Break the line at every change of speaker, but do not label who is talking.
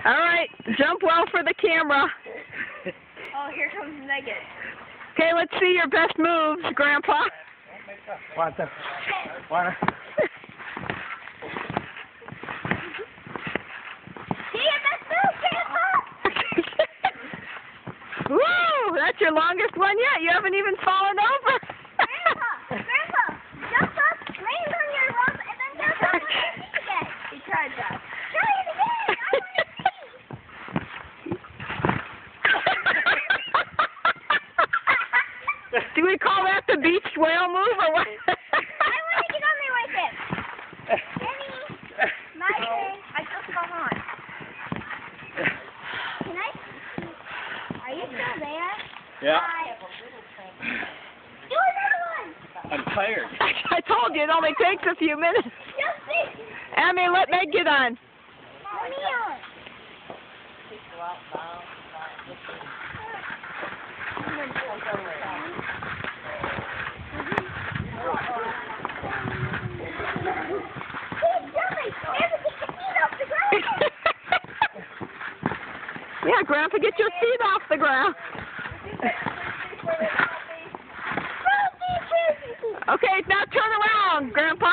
All right, jump well for the camera.
Oh, here comes Megan.
Okay, let's see your best moves, Grandpa.
One.
See your best move, Grandpa!
Woo! That's your longest one yet. You haven't even fallen over.
Grandpa, jump up, land on your rump, and then jump up on your feet again. He tried that. Try it again. I want to see.
Do we call that the beached whale move or what?
I want to get on there with him. Penny, my thing, I just got on. Can I? Are you still there?
Yeah.
Do another one.
I'm tired.
I told you it only takes a few minutes.
Just this.
Emmy, let Meg get on.
Let me on.
Yeah, Grandpa, get your feet off the ground. Okay, now turn around, Grandpa.